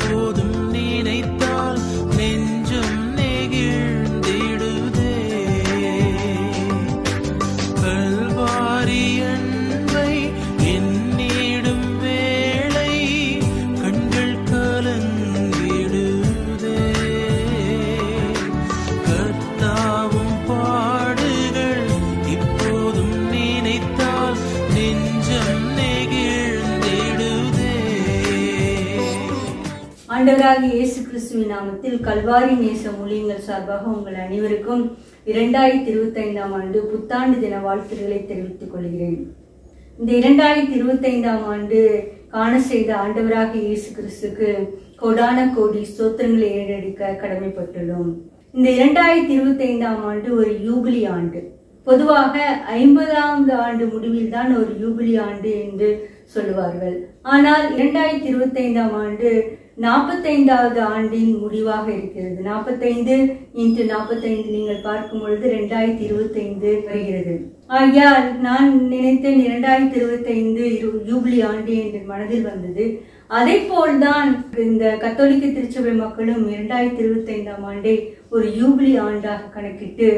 இப்போதும் நினைத்தால் நெஞ்சம் நெகிழ்ந்திடுதே. கல்வாரி அன்பை எண்ணிடும் வேளை கண்கள் கலங்கிடுதே. கர்த்தாவும் பாடுகள் இப்போதும் நினைத்தால் நெஞ்சம் நெகிழ்ந்திடுதே. ஆண்டவராகிய இயேசு கிறிஸ்துவின் நாமத்தில் கல்வாரி நேச ஊழியங்கள் சார்பாக உங்கள் அனைவருக்கும் 2025ஆம் ஆண்டு புத்தாண்டு தின வாழ்த்துக்களை தெரிவித்துக் கொள்கிறேன். இந்த 2025ஆம் ஆண்டு காண செய்த ஆண்டவராகிய இயேசு கிறிஸ்துக்கு கோடான கோடி ஸ்தோத்திரங்களை ஏறெடுக்க கடமைப்பட்டுள்ளோம். இந்த 2025ஆம் ஆண்டு ஒரு யூபிலி ஆண்டு. பொதுவாக 50ஆவது ஆண்டு முடிவில் தான் ஒரு யூபிலி ஆண்டு என்று சொல்லுவார்கள். ஆனால் 2025ஆம் ஆண்டு 45வது ஆண்டின் முடிவாக இருக்கிறது. 45 × 45 நீங்கள் பார்க்கும் பொழுது 2025 வருகிறது. ஆகையால் நான் நினைத்தேன் 2025 யூபிலி ஆண்டு என்று மனதில் வந்தது. அதே போல்தான் இந்த கத்தோலிக்க திருச்சபை மக்களும் 2025ஆம் ஆண்டை ஒரு யூபிலி ஆண்டாக கணக்கிட்டு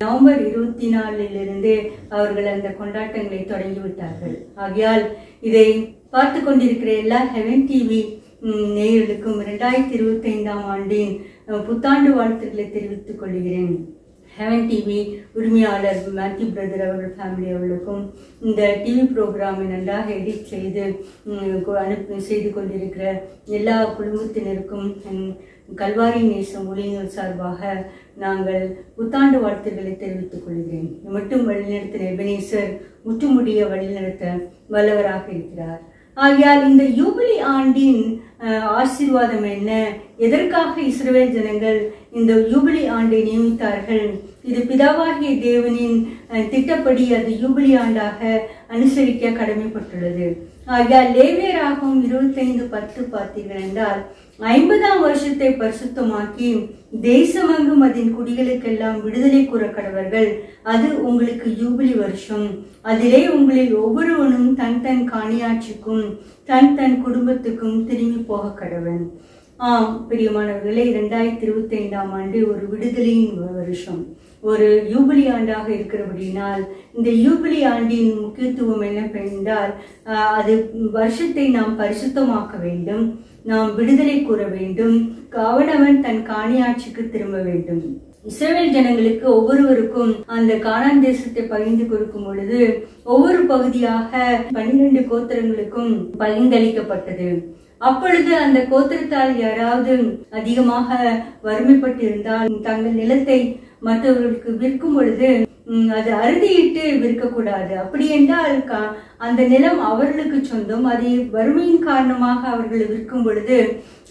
நவம்பர் 24 அவர்கள் அந்த கொண்டாட்டங்களை தொடங்கிவிட்டார்கள். ஆகையால் இதை பார்த்து கொண்டிருக்கிற எல்லா ஹெவன் டிவி நேயர்களுக்கும் 2025ஆம் ஆண்டின் புத்தாண்டு வாழ்த்துக்களை தெரிவித்துக் கொள்கிறேன். ஹெவன் டிவி உரிமையாளர் மேத்யூ பிரதர் அவர்கள் ஃபேமிலி அவர்களுக்கும் இந்த டிவி ப்ரோக்ராமை நன்றாக எடிட் செய்து கொண்டிருக்கிற எல்லா குடும்பத்தினருக்கும் கல்வாரி நேசம் ஊழியர்கள் சார்பாக நாங்கள் புத்தாண்டு வாழ்த்துக்களை தெரிவித்துக் கொள்கிறேன். மட்டும் வழிநடத்தின எபனேசர் முற்றுமுடிய வழிநடத்த வல்லவராக இருக்கிறார். ஆகையால் இந்த யூபிலி ஆண்டின் ஆசீர்வாதம் என்ன? எதற்காக இஸ்ரவேல் ஜனங்கள் இந்த யூபிலி ஆண்டை நியமித்தார்கள்? இது பிதாவாகிய தேவனின் திட்டப்படி அது யூபிலி ஆண்டாக அனுசரிக்க கடமைப்பட்டுள்ளது. ஆகையால் லேவியராகவும் 25:10 பார்த்தீர்கள் என்றால் 50ஆம் வருஷத்தை பரிசுத்தமாக்கி தேசமெங்கும் அதன் குடிகளுக்கெல்லாம் விடுதலை கூற கடவர்கள். அது உங்களுக்கு யூபிலி வருஷம். அதிலே உங்களில் ஒவ்வொருவனும் தன் தன் காணியாட்சிக்கும் தன் தன் குடும்பத்துக்கும் திரும்பி போக கடவன். பிரியமானவர்களே, 2025ஆம் ஆண்டு ஒரு விடுதலையின் வருஷம், ஒரு யூபிலி ஆண்டாக இருக்கிறபடினால் இந்த யூபிலி ஆண்டின் முக்கியத்துவம் என்ன என்றால் அது வருஷத்தை நாம் பரிசுத்தமாக்க வேண்டும், நாம் விடுதலை கூற வேண்டும், அவனவன் தன் காணியாட்சிக்கு திரும்ப வேண்டும். இஸ்ரவேல் ஜனங்களுக்கு ஒவ்வொருவருக்கும் அந்த கானான் தேசத்தை பகிர்ந்து கொடுக்கும் பொழுது ஒவ்வொரு பகுதியாக 12 கோத்திரங்களுக்கும் பகிர்ந்தளிக்கப்பட்டது. அப்பொழுது அந்த கோத்திரத்தால் யாராவது அதிகமாக வறுமைப்பட்டு இருந்தால் தங்கள் நிலத்தை மற்றவர்களுக்கு விற்கும் பொழுது அது அறுதியிட்டு விற்கக்கூடாது. அப்படி என்றால் அந்த நிலம் அவர்களுக்கு சொந்தம். அதை வறுமையின் காரணமாக அவர்கள் விற்கும் பொழுது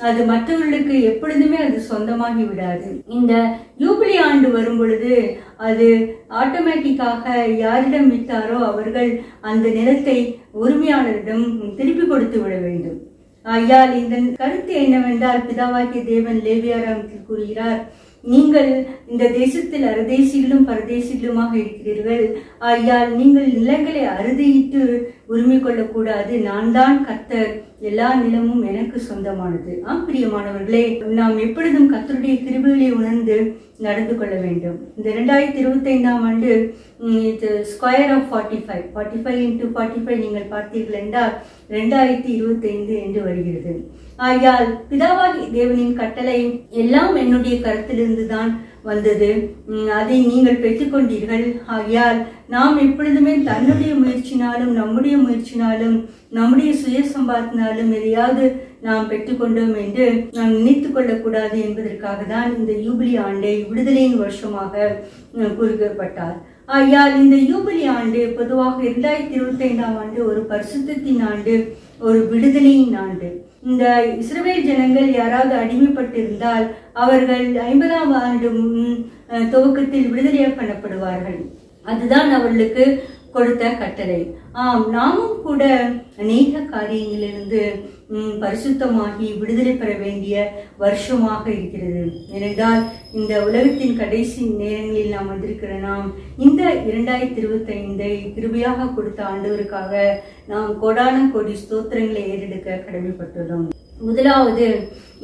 அது மற்றவர்களுக்கு எப்பொழுதுமே அது சொந்தமாகி விடாது. இந்த யூபிலி ஆண்டு வரும் பொழுது அது ஆட்டோமேட்டிக்காக யாரிடம் விட்டாரோ அவர்கள் அந்த நிலத்தை உரிமையாளரிடம் திருப்பி கொடுத்து விட வேண்டும். ஆகையால் இந்த கருத்து என்னவென்றால் பிதாவாகிய தேவன் லேவியராகமத்தில் கூறுகிறார், நீங்கள் இந்த தேசத்தில் அரதேசிகளும் பரதேசிகளுமாக இருக்கிறீர்கள். ஆகையால் நீங்கள் நிலங்களை அறுதியிட்டு உரிமை கொள்ளக்கூடாது. நான் தான் கர்த்தர், எல்லா நிலமும் எனக்கு சொந்தமானது. பிரியமானவர்களே, நாம் எப்பொழுதும் கர்த்தருடைய கிருபைகளை உணர்ந்து நடந்து கொள்ள வேண்டும். இந்த 2025ஆம் ஆண்டு ஸ்கொயர் ஆஃப் 45 × 45 நீங்கள் பார்த்தீர்கள் என்றால் 2025 என்று வருகிறது. ஆகையால் பிதாவாகிய தேவனின் கட்டளை எல்லாம் என்னுடைய கருத்திலிருந்து தான் வந்தது, அதை நீங்கள் பெற்றுக்கொண்டீர்கள். ஆகையால் நாம் எப்பொழுதுமே தன்னுடைய முயற்சினாலும் நம்முடைய முயற்சினாலும் நம்முடைய சுய சம்பாத்தினாலும் எதையாவது நாம் பெற்றுக்கொண்டோம் என்று நாம் நினைத்துக் கொள்ளக்கூடாது என்பதற்காக தான் இந்த யூபிலி ஆண்டை விடுதலையின் வருஷமாக கூறப்பட்டார். ஆகையால் இந்த யூபிலி ஆண்டு பொதுவாக 2025ஆம் ஆண்டு ஒரு பரிசுத்தத்தின் ஆண்டு, ஒரு விடுதலையின் ஆண்டு. இந்த இஸ்ரவேல் ஜனங்கள் யாராவது அடிமைப்பட்டிருந்தால் அவர்கள் 50ஆம் ஆண்டு துவக்கத்தில் விடுதலை பண்ணப்படுவார்கள். அதுதான் அவர்களுக்கு கொடுத்த கட்டளை. நாமும் கூட அநேக காரியங்களிலிருந்து பரிசுத்தமாகி விடுதலை பெற வேண்டிய வருஷமாக இருக்கிறது. ஏனென்றால் இந்த உலகத்தின் கடைசி நேரங்களில் நாம் வந்திருக்கிற நாம் இந்த 2025 கிருபையாக கொடுத்த ஆண்டவருக்காக நாம் கோடான கோடி ஸ்தோத்திரங்களை ஏறெடுக்க கடமைப்பட்டுள்ளோம். முதலாவது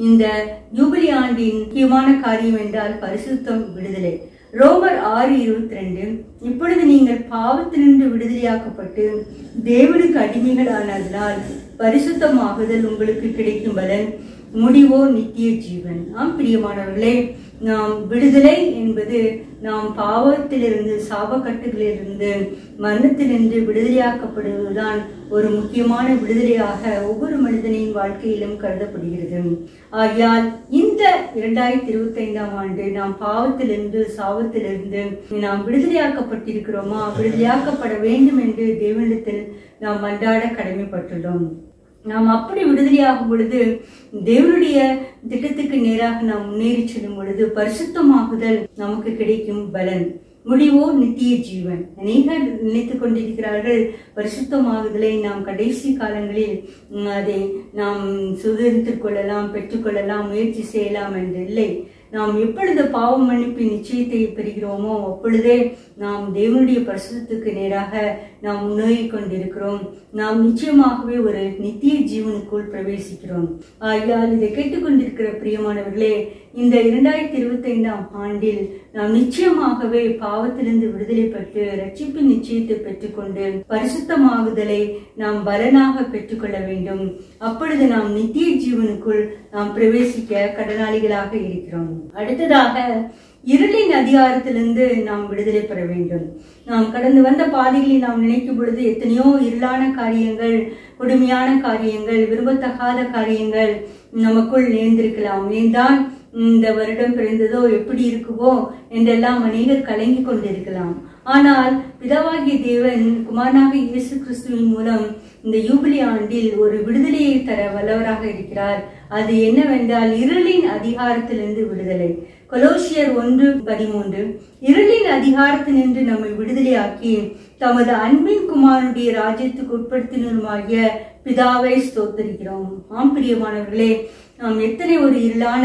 இந்த யூபிலி ஆண்டின் முக்கியமான காரியம் என்றால் பரிசுத்தம், விடுதலை. ரோமர் 6:22 இப்பொழுது நீங்கள் பாவத்தினின்று விடுதலையாக்கப்பட்டு தேவனுக்கு அடிமைகளானதால் பரிசுத்தமாகுதல் உங்களுக்கு கிடைக்கும் பலன், முடிவோ நித்திய ஜீவன். பிரியமானவர்களே, நாம் விடுதலை என்பது நாம் பாவத்திலிருந்து, சாபக்கட்டுகளிலிருந்து, மரணத்திலிருந்து விடுதலையாக்கப்படுவதுதான் ஒரு முக்கியமான விடுதலையாக ஒவ்வொரு மனிதனின் வாழ்க்கையிலும் கருதப்படுகிறது. ஆகையால் இந்த 2025ஆம் ஆண்டு நாம் பாவத்திலிருந்து, சாபத்திலிருந்து நாம் விடுதலையாக்கப்பட்டிருக்கிறோமா, விடுதலையாக்கப்பட வேண்டும் என்று தேவனிடத்தில் நாம் மன்றாட கடமைப்பட்டுள்ளோம். நாம் அப்படி விடுதலையாகும் பொழுது தேவனுடைய திட்டத்துக்கு நேராக நாம் முன்னேறி செல்லும் பொழுது பரிசுத்தமாகுதல் நமக்கு கிடைக்கும் பலன், முடிவோ நித்திய ஜீவன். அநேகர் நினைத்துக் கொண்டிருக்கிறார்கள் பரிசுத்தமாகுதலை நாம் கடைசி காலங்களில் அதை நாம் சுதந்திரித்துக் கொள்ளலாம், பெற்றுக்கொள்ளலாம், முயற்சி செய்யலாம் என்று இல்லை. நாம் எப்பொழுது பாவ மன்னிப்பின் நிச்சயத்தை பெறுகிறோமோ அப்பொழுதே நாம் தேவனுடைய பரிசுத்தத்துக்கு நேராக நாம் முன்னேறி கொண்டிருக்கிறோம். நாம் நிச்சயமாகவே ஒரு நித்திய ஜீவனுக்குள் பிரவேசிக்கிறோம். ஆகையால் இதை கேட்டுக்கொண்டிருக்கிற பிரியமானவர்களே, இந்த 2025ஆம் ஆண்டில் நாம் நிச்சயமாகவே பாவத்திலிருந்து விடுதலை பெற்று ரட்சிப்பின் நிச்சயத்தை பெற்றுக்கொண்டு பரிசுத்தமாகுதலை நாம் பலனாக பெற்றுக்கொள்ள வேண்டும். அப்பொழுது நாம் நித்திய ஜீவனுக்குள் நாம் பிரவேசிக்க கடனாளிகளாக இருக்கிறோம். அடுத்ததாக இருளின் அதிகாரத்திலிருந்து நாம் விடுதலை பெற வேண்டும். நாம் கடந்து வந்த பாதைகளில் நாம் நினைக்கும் பொழுது எத்தனையோ இருளான காரியங்கள், கொடுமையான காரியங்கள், விரும்பத்தகாத காரியங்கள் நமக்குள் நேர்ந்திருக்கலாம். ஏன்தான் இந்த வருடம் பிறந்ததோ, எப்படி இருக்குவோ என்றெல்லாம் அநேகர் கலங்கி கொண்டிருக்கலாம். ஆனால் பிதாவாகிய தேவன் குமாரனாக இயேசு கிறிஸ்துவின் மூலம் இந்த யூபிலி ஆண்டில் ஒரு விடுதலையை தர வல்லவராக இருக்கிறார். அது என்னவென்றால் இருளின் அதிகாரத்திலிருந்து விடுதலை. கொலோசியர் 1:13 இருளின் அதிகாரத்தினின்று நம்மை விடுதலையாக்கி தமது அன்பின் குமாரனுடைய ராஜ்யத்துக்கு உட்படுத்தினருமாகிய பிதாவை ஸ்தோத்திரிக்கிறோம். பிரியமானவர்களே, நாம் எத்தனை ஒரு இருளான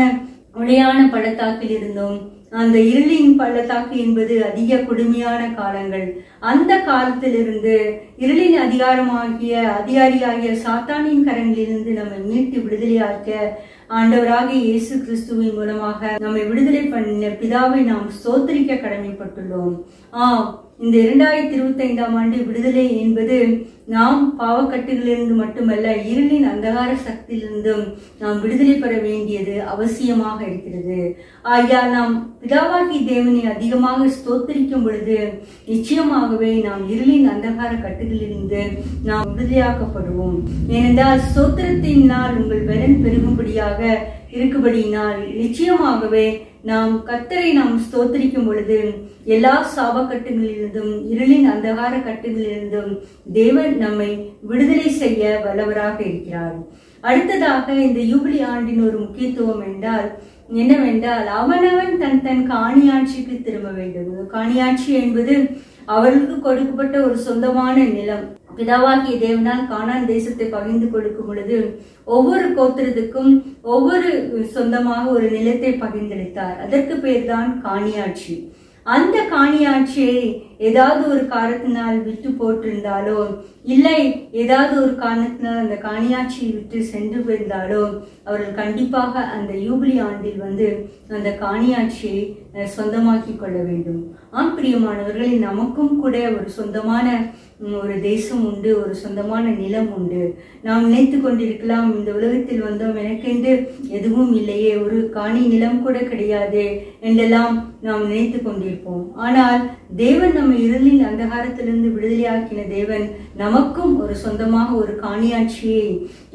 ஒளியான பள்ளத்தாக்கில் இருந்தோம். அந்த இருளின் பள்ளத்தாக்கு என்பது அதிக கொடுமையான காலங்கள். அந்த காலத்திலிருந்து இருளின் அதிகாரியாகிய சாத்தானின் கரங்களிலிருந்து நம்மை மீட்டு விடுதலையாக்க ஆண்டவராகிய இயேசு கிறிஸ்துவின் மூலமாக நம்மை விடுதலை பண்ண பிதாவை நாம் ஸ்தோத்திரிக்க கடமைப்பட்டுள்ளோம். இந்த 2025ஆம் ஆண்டு விடுதலை என்பது நாம் பாவக்கட்டுகளிலிருந்து மட்டுமல்ல, இருளின் அந்தகார சக்தியிலிருந்தும் நாம் விடுதலை பெற வேண்டியது அவசியமாக இருக்கிறது. ஆகையால் நாம் பிதாவாகி தேவனை அதிகமாக ஸ்தோத்திரிக்கும் பொழுது நிச்சயமாகவே நாம் இருளின் அந்தகார கட்டுகளிலிருந்து நாம் விடுதலையாக்கப்படுவோம். ஏனென்றால் ஸ்தோத்திரத்தினால் உங்கள் பலன் பெருகும்படியாக இருக்கும்படியினால் நிச்சயமாகவே நாம் கர்த்தரை நாம் ஸ்தோத்திரிக்கும் பொழுது எல்லா சாபக்கட்டுகளிலிருந்தும், இருளின் அந்தகார கட்டுகளிலிருந்தும் தேவன் நம்மை விடுதலை செய்ய வல்லவராக இருக்கிறார். அடுத்ததாக இந்த யூபிலி ஆண்டின் ஒரு முக்கியத்துவம் என்னவென்றால் அவனவன் தன் காணியாட்சிக்கு திரும்ப வேண்டும். காணியாட்சி என்பது அவர்களுக்கு கொடுக்கப்பட்ட ஒரு சொந்தமான நிலம். பிதாவாகிய தேவனால் கானான் தேசத்தை பகிர்ந்து கொடுக்கும் பொழுது ஒவ்வொரு கோத்திரத்துக்கும் ஒவ்வொரு சொந்தமாக ஒரு நிலத்தை பகிர்ந்தளித்தார். அதற்கு பேர் தான் காணியாட்சி. அந்த காணியாட்சியை ஏதாவது ஒரு காரணத்தினால் விட்டு போட்டிருந்தாலோ, இல்லை ஏதாவது ஒரு காரணத்தினால் அந்த காணியாட்சியை விட்டு சென்று போயிருந்தாலோ, அவர்கள் கண்டிப்பாக அந்த யூபிலி ஆண்டில் அந்த காணியாட்சியை சொந்தமாக்கி கொள்ள வேண்டும். பிரியமானவர்கள், நமக்கும் கூட ஒரு சொந்தமான ஒரு தேசம் உண்டு, ஒரு சொந்தமான நிலம் உண்டு. நாம் நினைத்து கொண்டிருக்கலாம், இந்த உலகத்தில் வந்தோம், எனக்கென்று எதுவும் இல்லையே, ஒரு காணி நிலம் கூட கிடையாது என்றெல்லாம் நாம் நினைத்து கொண்டிருப்போம். ஆனால் தேவன் நம்ம இருளின் அந்தகாரத்திலிருந்து விடுதலையாக்கின தேவன் நமக்கும் ஒரு சொந்தமாக ஒரு காணியாட்சியை,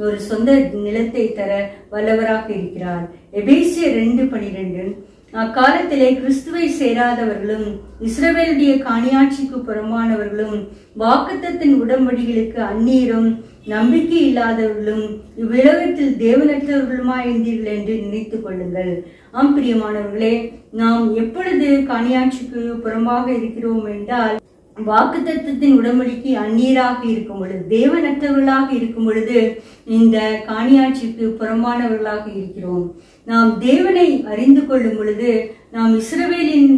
ஒரு சொந்த நிலத்தை தர வல்லவராக இருக்கிறார். எபேசியர் 2:12 அக்காலத்திலே கிறிஸ்துவை சேராதவர்களும் இஸ்ரவேலுடைய காணியாட்சிக்கு புறம்பானவர்களும் வாக்குத்தத்தின் உடன்படிகளுக்கு அந்நியரும் நம்பிக்கை இல்லாதவர்களும் இவ்வுலகத்தில் தேவனற்றவர்களுமாய் இருந்தீர்கள் என்று நினைத்துக் கொள்ளுங்கள். பிரியமானவர்களே, நாம் எப்பொழுது காணியாட்சிக்கு புறம்பாக இருக்கிறோம் என்றால், வாக்குத்தத்தத்தின் உடன்படிக்கை அந்நியராக இருக்கும் பொழுது, தேவனற்றவர்களாக இருக்கும் பொழுது இந்த காணியாட்சிக்கு புறம்பானவர்களாக இருக்கிறோம். நாம் தேவனை அறிந்து கொள்ளும் பொழுது நாம் இஸ்ரவேலின்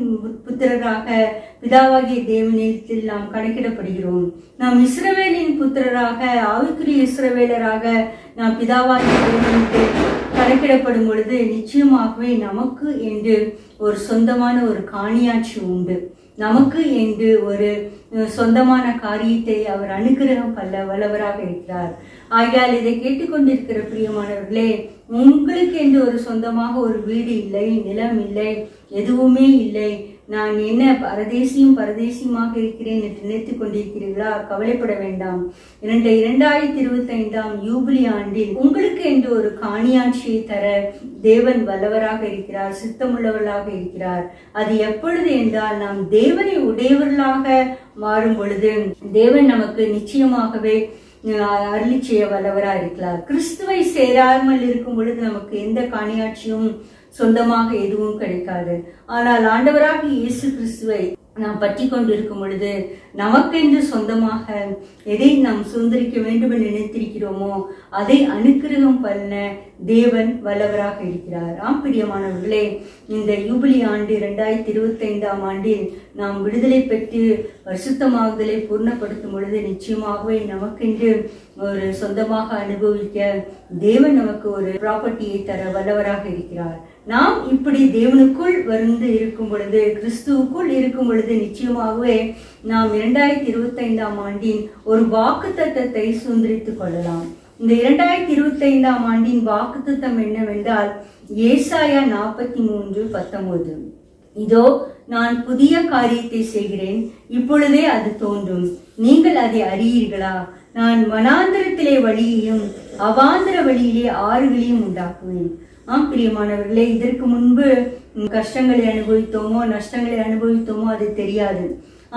புத்திரராக பிதாவாகிய தேவனிடத்தில் நாம் கணக்கிடப்படுகிறோம். நாம் இஸ்ரவேலின் புத்திரராக, ஆவிக்குரிய இஸ்ரவேலராக நாம் பிதாவாகிய தேவனிடத்தில் கணக்கிடப்படும் பொழுது நிச்சயமாகவே நமக்கு என்று ஒரு சொந்தமான ஒரு காணியாட்சி உண்டு. நமக்கு என்று ஒரு சொந்தமான காரியத்தை அவர் அனுக்கிரகம் வல்லவராக இருக்கிறார். ஆகையால் இதை கேட்டுக்கொண்டிருக்கிற பிரியமானவர்களே, உங்களுக்கு என்று ஒரு சொந்தமாக ஒரு வீடு இல்லை, நிலம் இல்லை, எதுவுமே இல்லை, நான் என்ன பரதேசியமாக இருக்கிறேன் என்று நினைத்துக் கொண்டிருக்கிறீர்களா? கவலைப்பட வேண்டாம். 2025 யூபிலி ஆண்டில் உங்களுக்கு என்று ஒரு காணியாட்சியை தர தேவன் வல்லவராக இருக்கிறார், சித்தமுள்ளவர்களாக இருக்கிறார். அது எப்பொழுது என்றால், நாம் தேவனை உடையவர்களாக மாறும் பொழுது தேவன் நமக்கு நிச்சயமாகவே அருளி செய்ய வல்லவரா இருக்கிறார். கிறிஸ்துவை சேராமல் இருக்கும் பொழுது நமக்கு எந்த காணியாட்சியும் சொந்தமாக எதுவும் கிடைக்காது. ஆனால் ஆண்டவராக இயேசு கிறிஸ்துவை நாம் பற்றி கொண்டிருக்கும் பொழுது நமக்கென்று சொந்தமாக எதை நாம் சுதந்திரிக்க வேண்டும் என்று நினைத்திருக்கிறோமோ அதை அனுக்கிரகம் பண்ண தேவன் வல்லவராக இருக்கிறார். ஆம் பிரியமானவர்களே, இந்த யூபிலி ஆண்டு 2025 ஆண்டில் நாம் விடுதலை பெற்று பரிசுத்தமாகுதலை பூர்ணப்படுத்தும் பொழுது நிச்சயமாகவே நமக்கென்று ஒரு சொந்தமாக அனுபவிக்க தேவன் நமக்கு ஒரு ப்ராப்பர்ட்டியை தர வல்லவராக இருக்கிறார். நாம் இப்படி தேவனுக்குள் வந்து இருக்கும் பொழுது, கிறிஸ்துவுக்குள் இருக்கும் பொழுது நிச்சயமாகவே நாம் 2025 ஆண்டின் ஒரு வாக்குத்தத்தத்தை சுதந்திரித்துக் கொள்ளலாம். இந்த 2025 ஆண்டின் வாக்குத்தத்தம் என்னவென்றால், ஏசாயா 43:19, இதோ நான் புதிய காரியத்தை செய்கிறேன், இப்பொழுதே அது தோன்றும், நீங்கள் அதை அறியீர்களா? நான் வனாந்திரத்திலே வழியையும் அவாந்திர வழியிலே ஆறுகளையும் உண்டாக்குவேன். ஆம் பிரியமானவர்களே, இதற்கு முன்பு கஷ்டங்களை அனுபவித்தோமோ நஷ்டங்களை அனுபவித்தோமோ அது தெரியாது.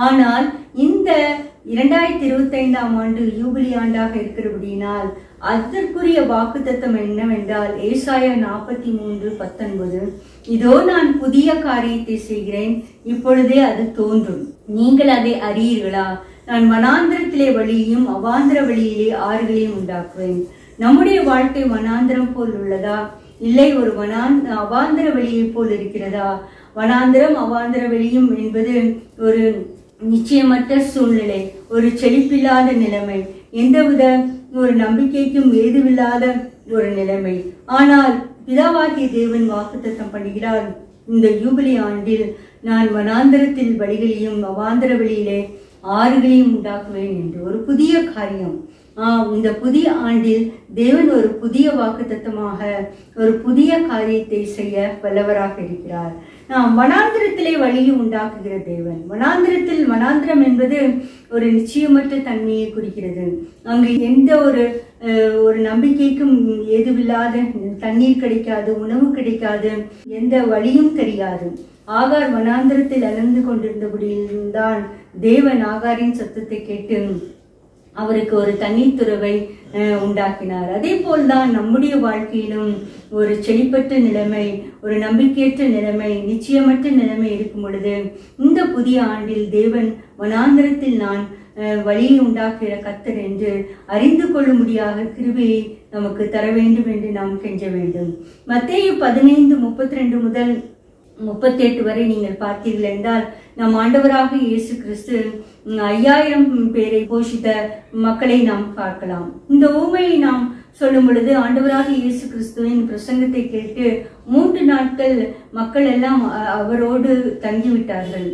ஆனால் இந்த 2025 ஆண்டு யூபிலி ஆண்டாக இருக்கிறபடியினால் அதற்குரிய வாக்குத்தத்தம் என்னவென்றால், ஏசாயா 43:19, இதோ நான் புதிய காரியத்தை செய்கிறேன், இப்பொழுதே அது தோன்றும், நீங்கள் அதை அறியீர்களா? நான் வனாந்திரத்திலே வழியையும் அவாந்திர வழியிலே ஆறுகளையும் உண்டாக்குவேன். நம்முடைய வாழ்க்கை வனாந்திரம் போல் உள்ளதா? இல்லை, ஒரு அவாந்திர வெளியை போல் இருக்கிறதா? வனாந்திரம் அவாந்திர வெளியும் என்பது ஒரு நிச்சயமற்ற சூழ்நிலை, ஒரு செழிப்பில்லாத நிலைமை, எந்தவித ஒரு நம்பிக்கைக்கும் ஏதுவில்லாத ஒரு நிலைமை. ஆனால் பிதாவாகிய தேவன் வாக்குத்தத்தம் பண்ணுகிறார், இந்த யூபிலி ஆண்டில் நான் வனாந்திரத்தில் வழிகளையும் அவாந்திர வெளியிலே ஆறுகளையும் உண்டாக்குவேன் என்று ஒரு புதிய காரியம். இந்த புதிய ஆண்டில் தேவன் ஒரு புதிய வாக்குத்தத்தமாக ஒரு புதிய காரியத்தை செய்ய வல்லவராக இருக்கிறார். நாம் வனாந்திரத்திலே வழியை உண்டாக்குகிற தேவன். வனாந்திரம் என்பது ஒரு நிச்சயமற்ற தன்மையை குறிக்கிறது. அங்கு எந்த ஒரு நம்பிக்கைக்கும் ஏதுவில்லாத, தண்ணீர் கிடைக்காது, உணவு கிடைக்காது, எந்த வழியும் தெரியாது. ஆகார் வனாந்திரத்தில் அலர்ந்து கொண்டிருந்தபடியில்தான் தேவன் ஆகாரின் சத்தத்தை கேட்டு அவருக்கு ஒரு தண்ணீர் துறவை உண்டாக்கினார். அதே போல்தான் நம்முடைய வாழ்க்கையிலும் ஒரு செழிப்பற்ற நிலைமை, ஒரு நம்பிக்கையற்ற நிலைமை, நிச்சயமற்ற நிலைமை இருக்கும் பொழுது இந்த புதிய ஆண்டில் தேவன் வனாந்திரத்தில் நான் வழியை உண்டாக்குகிற கர்த்தர் என்று அறிந்து கொள்ளும்படியாக கிருபையை நமக்கு தர வேண்டும் என்று நாம் கெஞ்ச வேண்டும். மத்தேயு 15:32 முதல் 38 வரை நீங்கள் பார்த்தீர்கள் என்றால், நம் ஆண்டவராக இயேசு கிறிஸ்து 5000 பேரை போஷித்த மக்களை நாம் பார்க்கலாம். இந்த ஊமையை நாம் சொல்லும் பொழுது ஆண்டவராக இயேசு கிறிஸ்துவின் பிரசங்கத்தை கேட்டு 3 நாட்கள் மக்கள் எல்லாம் அவரோடு தங்கிவிட்டார்கள்.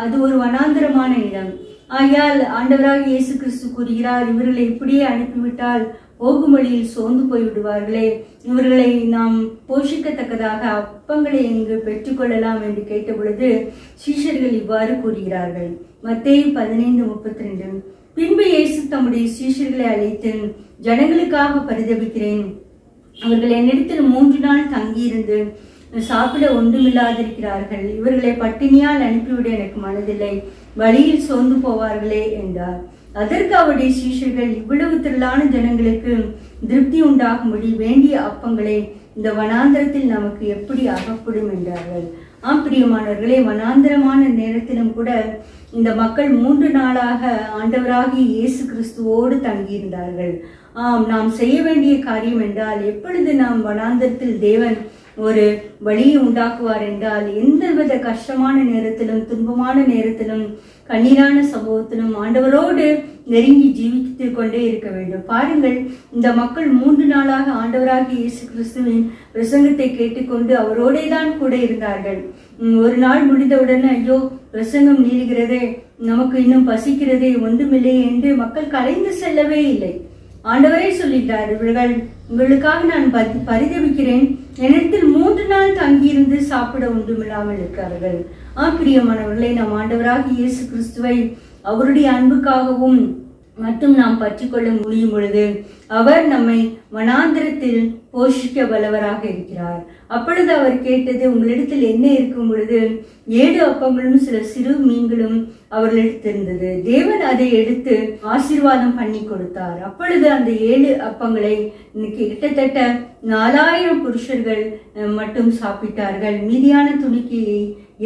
அது ஒரு வனாந்திரமான இடம். ஆகையால் ஆண்டவராக இயேசு கிறிஸ்து கூறுகிறார், இவர்களை இப்படியே அனுப்பிவிட்டால் போகும் வழியில் சோர்ந்து போய்விடுவார்களே, இவர்களை நாம் போஷிக்கத்தக்கதாக அப்பங்களை எங்கு பெற்றுக்கொள்ளலாம் என்று கேட்ட பொழுது சீஷர்கள் இவ்வாறு கூறுகிறார்கள். மத்தேயு 15:32, பின்பு இயேசு தம்முடைய சீஷர்களை அழைத்து, ஜனங்களுக்காக பரிதபிக்கிறேன், அவர்கள் என்னிடத்தில் 3 நாள் தங்கியிருந்து சாப்பிட ஒன்றுமில்லாதிருக்கிறார்கள், இவர்களை பட்டினியால் அனுப்பிவிட எனக்கு மனதில்லை, வழியில் சோர்ந்து போவார்களே என்றார். அதற்கு அவருடைய சீஷர்கள், இவ்வளவு திரளான ஜனங்களுக்கு திருப்தி உண்டாகும்படி வேண்டிய அப்பங்களை இந்த வனாந்திரத்தில் நமக்கு எப்படி அகப்படும் என்றார்கள். பிரியமானவர்களே, வனாந்திரமான நேரத்திலும் கூட இந்த மக்கள் 3 நாளாக ஆண்டவராகி இயேசு கிறிஸ்துவோடு தங்கியிருந்தார்கள். நாம் செய்ய வேண்டிய காரியம் என்றால், எப்பொழுது நாம் வனாந்திரத்தில் தேவன் ஒரு வழியை உண்டாக்குவார் என்றால் எந்தவித கஷ்டமான நேரத்திலும் துன்பமான நேரத்திலும் கண்ணீரான சம்பவத்திலும் ஆண்டவரோடு நெருங்கி ஜீவித்து கொண்டே இருக்க வேண்டும். பாருங்கள், இந்த மக்கள் 3 நாளாக ஆண்டவராகிய இயேசு கிறிஸ்துவின் பிரசங்கத்தை கேட்டுக்கொண்டு அவரோடே தான் கூட இருந்தார்கள். ஒரு நாள் முடிந்தவுடனே ஐயோ பிரசங்கம் நீளுகிறதே, நமக்கு இன்னும் பசிக்கிறதே, ஒன்றுமில்லை என்று மக்கள் கலைந்து செல்லவே இல்லை. ஆண்டவரே சொல்லிட்டார், இவர்கள் உங்களுக்காக நான் பரிதவிக்கிறேன், என்னிடத்தில் 3 நாள் தங்கியிருந்து சாப்பிட ஒன்றுமில்லாமல் இருக்கிறார்கள். பிரியமானவர்களை, நாம் ஆண்டவராகிய இயேசு கிறிஸ்துவை அவருடைய அன்புக்காகவும் மட்டும் நாம் பற்றி கொள்ள முடியும் பொழுது அவர் நம்மை வனாந்திரத்தில் போஷிக்க வல்லவராக இருக்கிறார். அப்பொழுது அவர் கேட்டது, உங்களிடத்தில் என்ன இருக்கும் பொழுது 7 அப்பங்களும் சில சிறு மீன்களும் அவர்களிடத்தில் இருந்தது. தேவன் அதை எடுத்து ஆசீர்வாதம் பண்ணி கொடுத்தார். அப்பொழுது அந்த 7 அப்பங்களை கிட்டத்தட்ட 4000 புருஷர்கள் மட்டும் சாப்பிட்டார்கள். மீதியான துணிக்கையை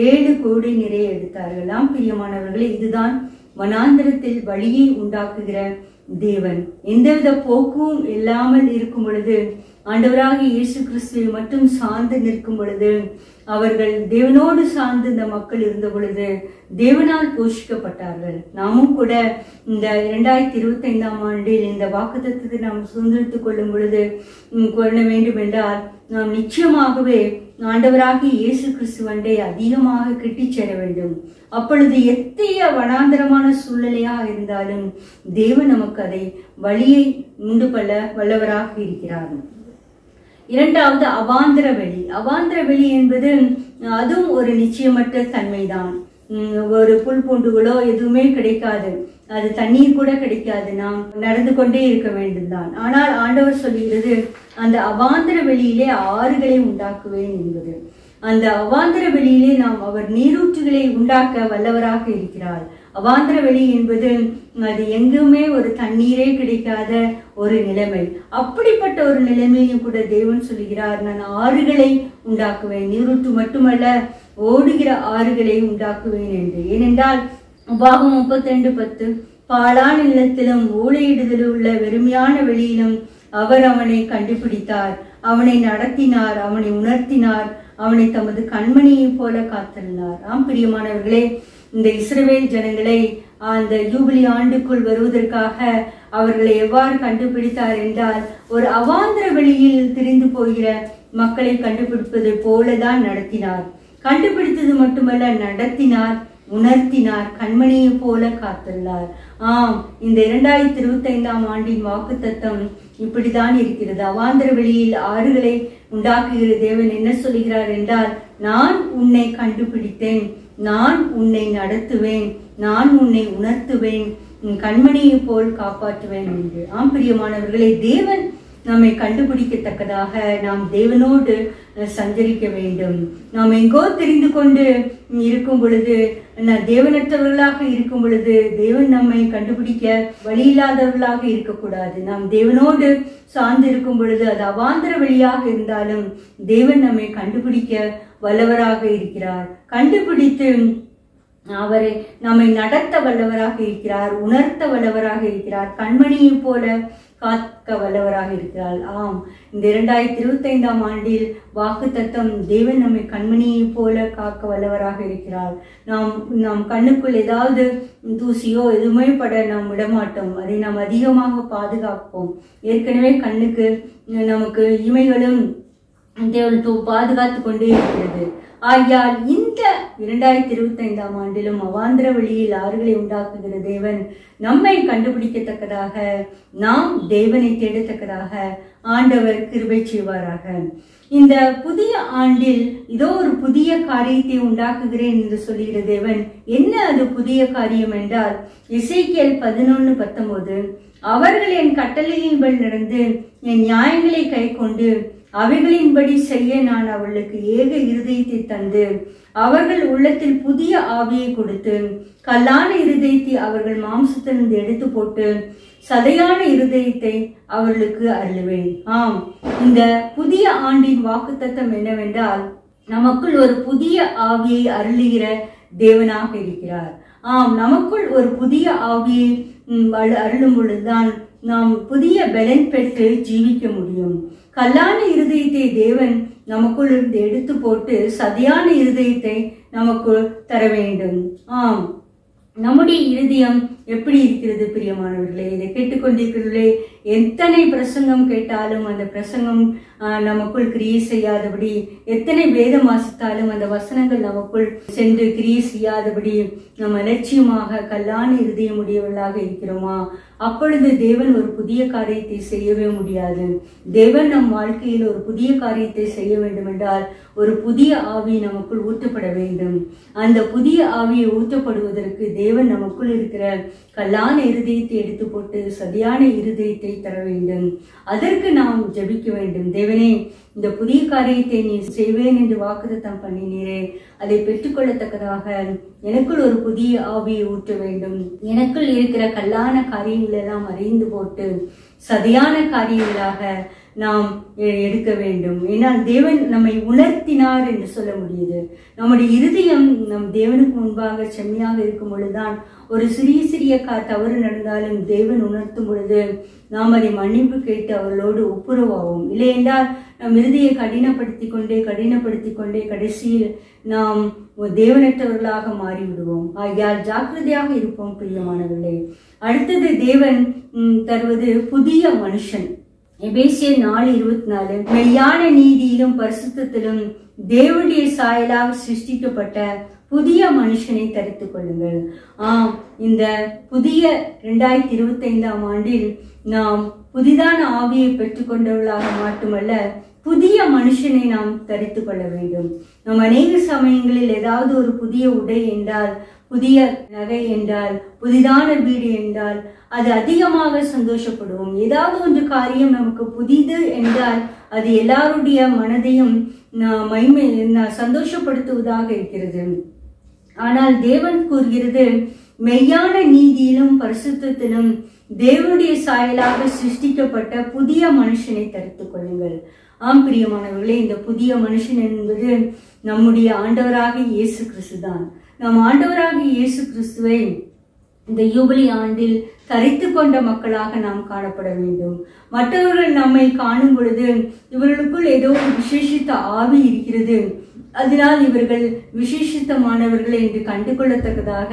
7 கோடி நிறைய எடுத்தார்கள். பிரியமானவர்களே, இதுதான் வனாந்திரத்தில் வழியை உண்டாக்குகிற தேவன். எந்தவித போக்கும் இல்லாமல் இருக்கும் பொழுது ஆண்டவராகிய இயேசு கிறிஸ்துவை மட்டும் சார்ந்து நிற்கும் பொழுது, அவர்கள் தேவனோடு சார்ந்து இந்த மக்கள் இருந்த பொழுது தேவனால் போஷிக்கப்பட்டார்கள். நாமும் கூட இந்த 2025ஆம் ஆண்டில் இந்த வாக்குத்தத்தத்தை நாம் சுதந்திரித்துக் கொள்ளும் பொழுது கொள்ள வேண்டும் என்றால் நாம் நிச்சயமாகவே ஆண்டவராகிய இயேசு கிறிஸ்துவண்டை அதிகமாக கிட்டிச் சேர வேண்டும். அப்பொழுது எத்தகைய வனாந்தரமான சூழ்நிலையாக இருந்தாலும் தேவன் நமக்கு அதை வழியை உண்டு கொள்ள வல்லவராக இருக்கிறார். 2வது அவாந்திர வெளி. அவாந்திர வெளி என்பது அதுவும் ஒரு நிச்சயமற்ற தன்மைதான். ஒரு புல் பூண்டுகளோ எதுவுமே கிடைக்காது, அது தண்ணீர் கூட கிடைக்காது, நாம் நடந்து கொண்டே இருக்க வேண்டும் தான். ஆனால் ஆண்டவர் சொல்லுகிறது, அந்த அவாந்திர வெளியிலே ஆறுகளை உண்டாக்குவேன் என்பது. அந்த அவாந்திர வெளியிலே நாம் அவர் நீரூற்றுகளை உண்டாக்க வல்லவராக இருக்கிறார். அவாந்திர வெளி என்பது அது எங்குமே ஒரு தண்ணீரே கிடைக்காத ஒரு நிலைமை. அப்படிப்பட்ட ஒரு நிலைமையும் கூட தேவன் சொல்லுகிறார், நான் ஆறுகளை உண்டாக்குவேன், நீரூற்று மட்டுமல்ல ஓடுகிற ஆறுகளை உண்டாக்குவேன் என்று. ஏனென்றால் உபாகம் 32:10, பாழான நிலத்திலும் ஊழையிடுதலும் உள்ள வெறுமையான வெளியிலும் அவர் அவனை கண்டுபிடித்தார், அவனை நடத்தினார், அவனை உணர்த்தினார், அவனை தமது கண்மணியை போல காத்தருளினார். பிரியமானவர்களே, இந்த இஸ்ரவேல் ஜனங்களை அந்த யூபிலி ஆண்டுக்குள் வருவதற்காக அவர்களை எவ்வாறு கண்டுபிடித்தார் என்றால், ஒரு அவாந்திர வெளியில் திரிந்து போகிற மக்களை கண்டுபிடிப்பது போலதான் நடத்தினார். கண்டுபிடித்தது மட்டுமல்ல, நடத்தினார், உணர்த்தினார், கண்மணியை போல காத்துள்ளார். இந்த 2025ஆம் ஆண்டின் வாக்குத்தத்தம் இப்படிதான் இருக்கிறது. அவாந்திர வெளியில் ஆறுகளை உண்டாக்குகிற தேவன் என்ன சொல்கிறார் என்றால், நான் உன்னை கண்டுபிடித்தேன், நான் உன்னை நடத்துவேன், நான் உன்னை உணர்த்துவேன், கண்மணியை போல் காப்பாற்றுவேன் என்று. பிரியமானவர்களே, தேவன் நம்மை கண்டுபிடிக்கத்தக்கதாக நாம் தேவனோடு சஞ்சரிக்க வேண்டும். நாம் எங்கோ தெரிந்து கொண்டு இருக்கும் பொழுது, தேவனற்றவர்களாக இருக்கும் பொழுது தேவன் நம்மை கண்டுபிடிக்க வழி இல்லாதவர்களாக இருக்கக்கூடாது. நாம் தேவனோடு சார்ந்து இருக்கும் பொழுது அது அவாந்திர வழியாக இருந்தாலும் தேவன் நம்மை கண்டுபிடிக்க வல்லவராக இருக்கிறார். கண்டுபிடித்து அவரை நம்மை நடத்த வல்லவராக இருக்கிறார், உணர்த்த வல்லவராக இருக்கிறார், கண்மணியை போல காக்க வல்லவராக இருக்கிறார். இந்த 2025ஆம் ஆண்டில் வாக்கு தத்தம், தேவன் நம்மை கண்மணியை போல காக்க வல்லவராக இருக்கிறார். நாம் கண்ணுக்குள் ஏதாவது தூசியோ எதுவுமே பட நாம் விடமாட்டோம், அதை நாம் அதிகமாக பாதுகாப்போம். ஏற்கனவே கண்ணுக்கு நமக்கு இமைகளும் பாதுகாத்து கொண்டே இருக்கிறது. ஆகையால் இந்த 2025ஆம் ஆண்டிலும் அவாந்திர வழியில் ஆறுகளை உண்டாக்குகிற தேவன் நம்மை கண்டுபிடிக்கத்தக்கதாக, நாம் தேவனை தேடத்தக்கதாக ஆண்டவர் கிருபை செய்வாராக. இந்த புதிய ஆண்டில் இதோ ஒரு புதிய காரியத்தை உண்டாக்குகிறேன் என்று சொல்லுகிற தேவன், என்ன அது புதிய காரியம் என்றால், எசேக்கியேல் 11:19, அவர்கள் என் கட்டளையின்படி நடந்து என் நியாயங்களை கை கொண்டு அவைகளின்படி செய்ய நான் அவர்களுக்கு ஏக இருதயத்தை தந்து அவர்கள் உள்ளத்தில் புதிய ஆவியை கொடுத்து கல்லான இருதயத்தை அவர்கள் மாம்சத்திலிருந்து எடுத்து போட்டு சதையான இருதயத்தை அவர்களுக்கு அருளுவேன். இந்த புதிய ஆண்டின் வாக்குத்தத்தம் என்னவென்றால், நமக்குள் ஒரு புதிய ஆவியை அருளுகிற தேவனாக இருக்கிறார். நமக்குள் ஒரு புதிய ஆவியை அருளும் பொழுதுதான் நாம் புதிய பலன் பெற்று ஜீவிக்க முடியும். கல்லான இருதயத்தை தேவன் நமக்குள் இருந்து எடுத்து போட்டு சதியான இருதயத்தை நமக்குள் தர வேண்டும். ஆம், நம்முடைய இருதயம் எப்படி இருக்கிறது பிரியமானவர்களே? இதை கேட்டுக்கொண்டிருக்கிறவர்களே, எத்தனை பிரசங்கம் கேட்டாலும் அந்த பிரசங்கம் நமக்குள் கிரியை செய்யாதபடி, எத்தனை வேதம் வாசித்தாலும் அந்த வசனங்கள் நமக்குள் சென்று கிரியை செய்யாதபடி நம்ம அலட்சியமாக கல்லான இருதயம் உடையவர்களாக இருக்கிறோமா? அப்பொழுது தேவன் ஒரு புதிய காரியத்தை செய்யவே முடியாது. தேவன் நம் வாழ்க்கையில் ஒரு புதிய காரியத்தை செய்ய வேண்டும் என்றால் ஒரு புதிய ஆவி நமக்குள் ஊற்றப்பட வேண்டும். அந்த புதிய ஆவியை ஊற்றப்படுவதற்கு தேவன் நமக்குள் இருக்கிற கல்லான இருதயத்தை எடுத்து போட்டு சதியான இருதயத்தை தர வேண்டும். அதற்கு நாம் ஜெபிக்க வேண்டும். தேவனே, இந்த புதிய காரியத்தை நீ செய்வேன் என்று வாக்குத்தத்தம் பண்ணினீரே, அதை பெற்றுக்கொள்ளத்தக்கதாக எனக்குள் ஒரு புதிய ஆவியை ஊற்ற வேண்டும். எனக்குள் இருக்கிற கல்லான காரியங்கள் எல்லாம் அறிந்து போட்டு சதியான காரியங்களாக நாம் எடுக்க வேண்டும். ஏன்னால் தேவன் நம்மை உணர்த்தினார் என்று சொல்ல முடியுது. நம்முடைய இருதயம் நம் தேவனுக்கு முன்பாக செம்மையாக இருக்கும் பொழுதுதான் ஒரு சிறிய சிறிய தவறு நடந்தாலும் தேவன் உணர்த்தும் பொழுது நாம் அதை மன்னிப்பு கேட்டு அவர்களோடு ஒப்புரவாகும். இல்லை என்றால் நம் இருதயை கடினப்படுத்தி கொண்டே கடைசியில் நாம் தேவனற்றவர்களாக மாறிவிடுவோம். ஆகையால் ஜாக்கிரதையாக இருப்போம் பிரியமானவர்களே. அடுத்தது தேவன் தருவது புதிய மனுஷன். எபேசியர் 4:24 மெய்யான நீதியிலும் பரிசுத்தத்திலும் தேவனுடைய சாயலாக சிருஷ்டிக்கப்பட்ட புதிய மனுஷனை தரித்துக் கொள்ளுங்கள். இந்த புதிய 2025ஆம் ஆண்டில் நாம் புதிதான ஆவியை பெற்றுக்கொண்டவர்களாக மட்டுமல்ல, புதிய மனுஷனை நாம் தரித்துக் கொள்ள வேண்டும். நாம் அநேக சமயங்களில் ஏதாவது ஒரு புதிய உடை என்றால், புதிய நகை என்றால், புதிதான வீடு என்றால் அது அதிகமாக சந்தோஷப்படுவோம். ஏதாவது ஒன்று காரியம் நமக்கு புதிது என்றால் அது எல்லாருடைய மனதையும் சந்தோஷப்படுத்துவதாக இருக்கிறது. ஆனால் தேவன் கூறுகிறது, மெய்யான நீதியிலும் பரிசுத்தத்திலும் தேவனுடைய சாயலாக சிருஷ்டிக்கப்பட்ட புதிய மனுஷனை தரித்துக் கொள்ளுங்கள். ஆம் பிரியமானவர்களே, இந்த புதிய மனுஷன் என்பது நம்முடைய ஆண்டவராக இயேசு கிறிஸ்து தான். நம் ஆண்டவராக இயேசு கிறிஸ்துவை இந்த யூபிலி ஆண்டில் தரித்து கொண்ட மக்களாக நாம் காணப்பட வேண்டும். மற்றவர்கள் நம்மை காணும் பொழுது இவர்களுக்குள் ஏதோ ஒரு விசேஷித்த ஆவி இருக்கிறது, அதனால் இவர்கள் விசேஷித்தமானவர்கள் என்று கண்டுகொள்ளத்தக்கதாக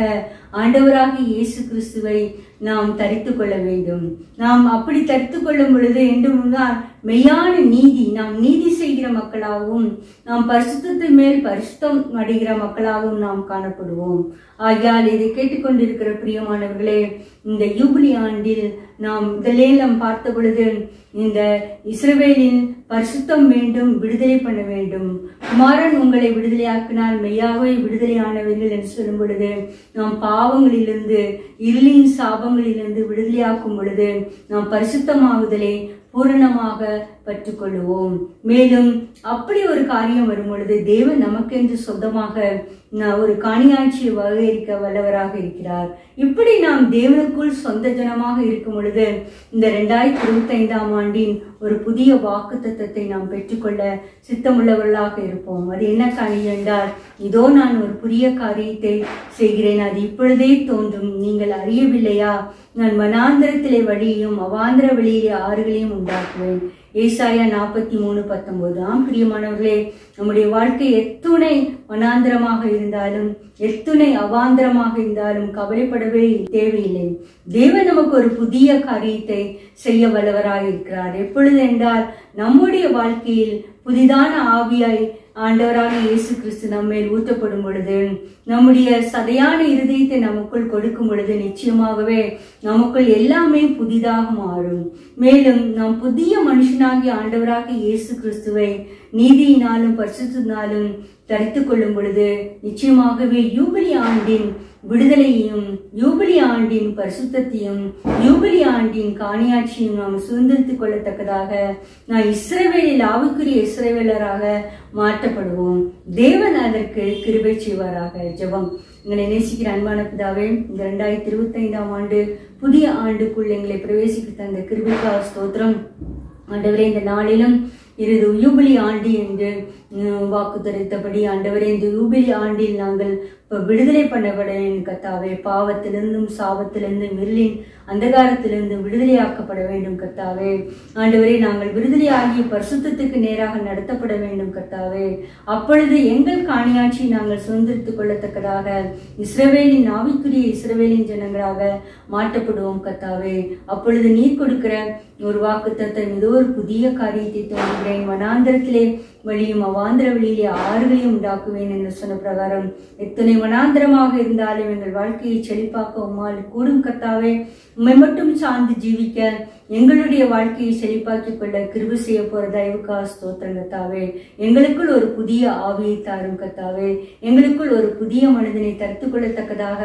ஆண்டவராக இயேசு கிறிஸ்துவை நாம் தரித்து கொள்ள வேண்டும். நாம் அப்படி தரித்து கொள்ளும் பொழுது என்று முன்னால் மெய்யான நீதி, நாம் நீதி செய்கிற மக்களாகவும் நாம் பரிசுத்தத்தின் மேல் பரிசுத்தம் அடைகிற மக்களாகவும் நாம் காணப்படுவோம். ஆகையால் இதை கேட்டுக்கொண்டிருக்கிற பிரியமானவர்களே, இந்த யூபிலி ஆண்டில் நாம் முதலில் பார்த்த பொழுது இந்த இஸ்ரவேலின் பரிசுத்தம் வேண்டும், விடுதலை பண்ண வேண்டும். குமாரன் உங்களை விடுதலையாக்கினால் மெய்யாகவே விடுதலையானவர்கள் என்று சொல்லும் பொழுது நாம் பாவங்களிலிருந்து, இருளின் சாபங்களிலிருந்து விடுதலையாக்கும் பொழுது நாம் பரிசுத்தமாகுதலை பூரணமாக பற்றுக்கொள்வோம். மேலும் அப்படி ஒரு காரியம் வரும் பொழுது தேவன் நமக்கென்று சொந்தமாக ஒரு காணியாட்சியை வகையறுக்க வல்லவராக இருக்கிறார். இப்படி நாம் தேவனுக்குள் சொந்த ஜனமாக இருக்கும் பொழுது இந்த 2025ஆம் ஆண்டின் ஒரு புதிய வாக்குத்தத்தத்தை நாம் பெற்றுக்கொள்ள சித்தமுள்ளவர்களாக இருப்போம். அது என்ன காரியம் என்றால், இதோ நான் ஒரு புதிய காரியத்தை செய்கிறேன், அது இப்பொழுதே தோன்றும், நீங்கள் அறியவில்லையா? நான் வனாந்திரத்திலே வழியையும் அவாந்திர வழியிலே ஆறுகளையும் உண்டாக்குவேன். ஏசாயா 43:19. பிரியமானவர்களே, நம்முடைய வாழ்க்கை எத்துணை வனாந்திரமாக இருந்தாலும், எத்துணை அவாந்திரமாக இருந்தாலும் கவலைப்படவே தேவையில்லை. தேவன் நமக்கு ஒரு புதிய காரியத்தை செய்ய வல்லவராக இருக்கிறார். எப்பொழுது என்றால், நம்முடைய வாழ்க்கையில் புதிதான ஆவியாய் ஆண்டவராக இயேசு கிறிஸ்து நம்மேல் ஊற்றப்படும் பொழுது, நம்முடைய சதையான இருதயத்தை நமக்குள் கொடுக்கும் பொழுது நிச்சயமாகவே நமக்குள் எல்லாமே புதிதாக மாறும். மேலும் நாம் புதிய மனுஷனாகி ஆண்டவராக இயேசு கிறிஸ்துவை நீதியினாலும் பரிசுத்தினாலும் தரித்து கொள்ளும் பொழுது நிச்சயமாகவே யூபிலி ஆண்டின் விடுதலையையும், யூபிலி ஆண்டின் பரிசுத்தத்தையும், யூபிலி ஆண்டின் காணியாட்சியும் நாம் சுதந்திரித்துக் கொள்ளத்தக்கதாக நான் இஸ்ரவேலில் ஆவிக்குரிய இஸ்ரவேலராக மாற்றப்படுவோம். தேவன் அதற்கு கிருபை செய்வாராக. ஜெபம். எங்களை நேசிக்கிற அன்பான பிதாவே, இந்த 2025ஆம் ஆண்டு புதிய ஆண்டுக்குள் எங்களை பிரவேசிக்க தந்த கிருபைக்காக ஸ்தோத்திரம். ஆண்டவரே, இந்த நாளிலும் இது யூபிலி ஆண்டு என்று வாக்கு தெரிவித்தபடி ஆண்டவரே, இந்த யூபிலி ஆண்டில் நாங்கள் இப்ப விடுதலை பண்ணப்பட வேண்டும் கர்த்தாவே. பாவத்திலிருந்தும் சாபத்திலிருந்தும் இருளின் அந்தகாரத்திலிருந்து விடுதலையாக்கப்பட வேண்டும் கர்த்தாவே. ஆண்டவரே, நாங்கள் விடுதலையாகி பரிசுத்தத்துக்கு நேராக நடத்தப்பட வேண்டும் கர்த்தாவே. அப்பொழுது எங்கள் காணியாட்சி நாங்கள் சுதந்திரித்துக் கொள்ளத்தக்கதாக இஸ்ரவேலின் ஆவிக்குரிய இஸ்ரவேலின் ஜனங்களாக மாற்றப்படுவோம் கர்த்தாவே. அப்பொழுது நீர் கொடுக்கிற ஒரு வாக்குத்தத்தம், ஏதோ ஒரு புதிய காரியத்தை தோன்றுகிறேன், வனாந்திரத்திலே வழியும் அவாந்திர வழியிலே ஆறுகளையும் உண்டாக்குவேன் என்று சொன்ன பிரகாரம் எத்தனை வனாந்திரமாக இருந்தாலும் எங்கள் வாழ்க்கையை செழிப்பாக்க உம்மால் கூடும் கர்த்தாவே. உம்மை மட்டும் சார்ந்து ஜீவிக்க எங்களுடைய வாழ்க்கையை செழிப்பாக்கிக் கொள்ள கிருபை செய்ய போற தயவுக்கா ஸ்தோத்திரம் கர்த்தாவே. எங்களுக்குள் ஒரு புதிய ஆவியை தாரும் கர்த்தாவே. எங்களுக்குள் ஒரு புதிய மனிதனை தடுத்துக் கொள்ளத்தக்கதாக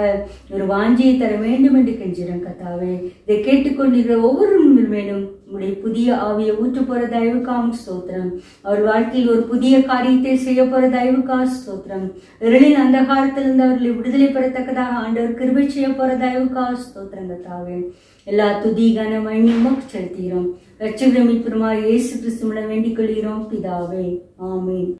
ஒரு வாஞ்சியை தர வேண்டும் என்று கெஞ்சிறோம் கர்த்தாவே. இதை கேட்டுக்கொண்டிருக்கிற ஒவ்வொரு மேலும் உடைய புதிய ஆவியை ஊற்று போற தயவுக்காம் ஸ்தோத்திரம். அவர் வாழ்க்கையில் ஒரு புதிய காரியத்தை செய்ய போற தயவுக்கா ஸ்தோத்திரம். இருளின் அந்தகாரத்திலிருந்து அவர்களை விடுதலை பெறத்தக்கதாக ஆண்டவர் கிருபை செய்ய போற தயவுக்கா ஸ்தோத்திரம் கர்த்தாவே. எல்லா துதி கன மகிமையும் செலுத்துகிறோம். இரட்சகரும் மீட்பருமாகிய இயேசு கிறிஸ்துவிடம் வேண்டிக் கொள்கிறோம் பிதாவே. ஆமென்.